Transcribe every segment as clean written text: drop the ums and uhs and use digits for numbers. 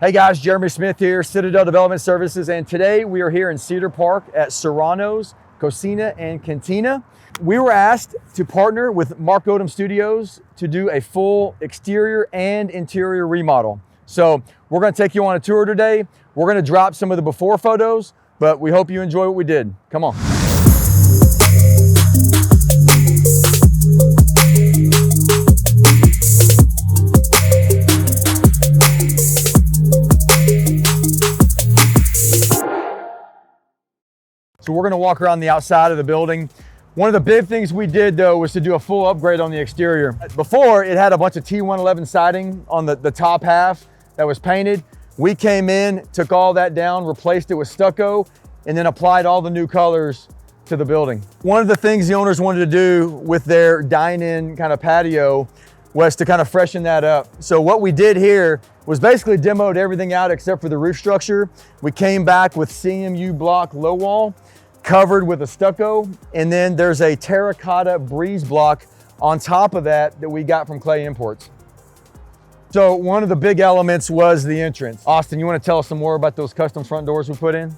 Hey guys, Jeremy Smith here, Citadel Development Services, and today we are here in Cedar Park at Serranos, Cocina, and Cantina. We were asked to partner with Mark Odom Studios to do a full exterior and interior remodel. So we're gonna take you on a tour today. We're gonna drop some of the before photos, but we hope you enjoy what we did. Come on. So we're gonna walk around the outside of the building. One of the big things we did though was to do a full upgrade on the exterior. Before, it had a bunch of T111 siding on the top half that was painted. We came in, took all that down, replaced it with stucco, and then applied all the new colors to the building. One of the things the owners wanted to do with their dine-in kind of patio was to kind of freshen that up. So what we did here was basically demoed everything out except for the roof structure. We came back with CMU block low wall, covered with a stucco, and then there's a terracotta breeze block on top of that we got from Clay Imports. So one of the big elements was the entrance. Austin, you want to tell us some more about those custom front doors we put in?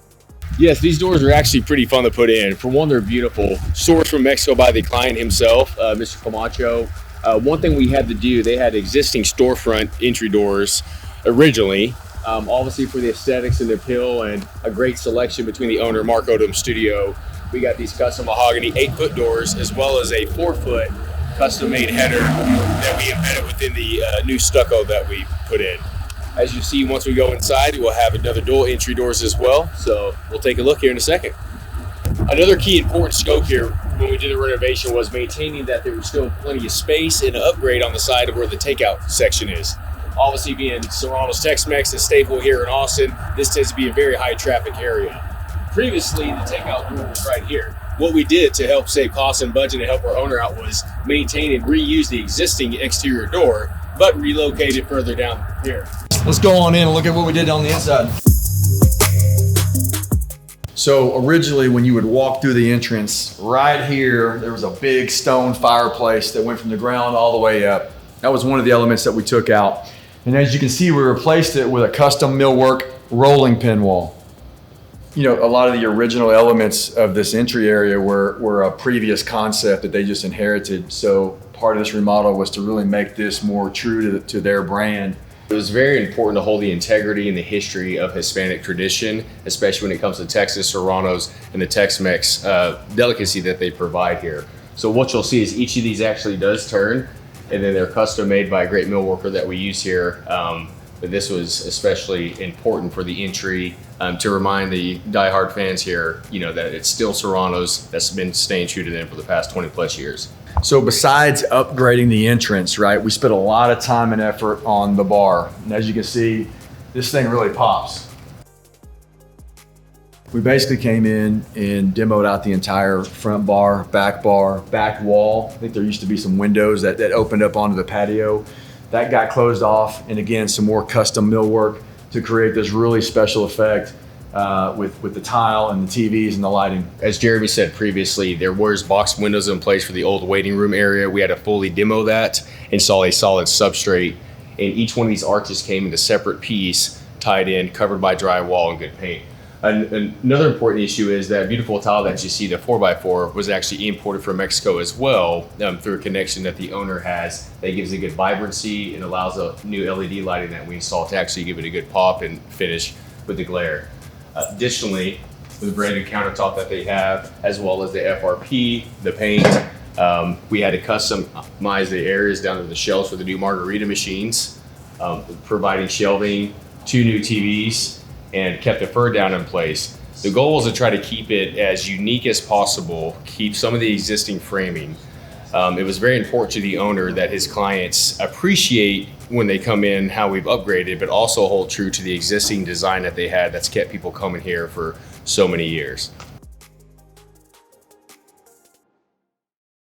Yes, these doors are actually pretty fun to put in. For one, they're beautiful. Sourced from Mexico by the client himself, Mr. Camacho. One thing we had to do, they had existing storefront entry doors originally, obviously for the aesthetics and the appeal and a great selection between the owner, Mark Odom Studio. We got these custom mahogany 8-foot doors as well as a 4-foot custom made header that we embedded within the new stucco that we put in. As you see, once we go inside, we'll have another dual entry doors as well. So we'll take a look here in a second. Another key important scope here when we did the renovation was maintaining that there was still plenty of space and an upgrade on the side of where the takeout section is. Obviously, being Serranos Tex-Mex, a staple here in Austin, this tends to be a very high traffic area. Previously, the takeout door was right here. What we did to help save costs and budget and help our owner out was maintain and reuse the existing exterior door, but relocate it further down here. Let's go on in and look at what we did on the inside. So originally when you would walk through the entrance, right here, there was a big stone fireplace that went from the ground all the way up. That was one of the elements that we took out. And as you can see, we replaced it with a custom millwork rolling pin wall. You know, a lot of the original elements of this entry area were a previous concept that they just inherited. So part of this remodel was to really make this more true to their brand. It was very important to hold the integrity and the history of Hispanic tradition, especially when it comes to Texas Serranos and the Tex-Mex delicacy that they provide here. So what you'll see is each of these actually does turn, and then they're custom made by a great mill worker that we use here. But this was especially important for the entry to remind the diehard fans here, you know, that it's still Serranos that's been staying true to them for the past 20 plus years. So besides upgrading the entrance, right, we spent a lot of time and effort on the bar. And as you can see, this thing really pops. We basically came in and demoed out the entire front bar, back wall. I think there used to be some windows that opened up onto the patio. That got closed off, and again, some more custom millwork to create this really special effect with the tile and the TVs and the lighting. As Jeremy said previously, there was box windows in place for the old waiting room area. We had to fully demo that, install a solid substrate, and each one of these arches came in a separate piece, tied in, covered by drywall and good paint. Another important issue is that beautiful tile that you see, the 4x4, was actually imported from Mexico as well through a connection that the owner has that gives it good vibrancy and allows a new LED lighting that we installed to actually give it a good pop and finish with the glare. Additionally, with the branded countertop that they have, as well as the FRP, the paint, we had to customize the areas down to the shelves for the new margarita machines, providing shelving, 2 new TVs, and kept the fur down in place. The goal was to try to keep it as unique as possible, keep some of the existing framing. It was very important to the owner that his clients appreciate when they come in how we've upgraded, but also hold true to the existing design that they had that's kept people coming here for so many years.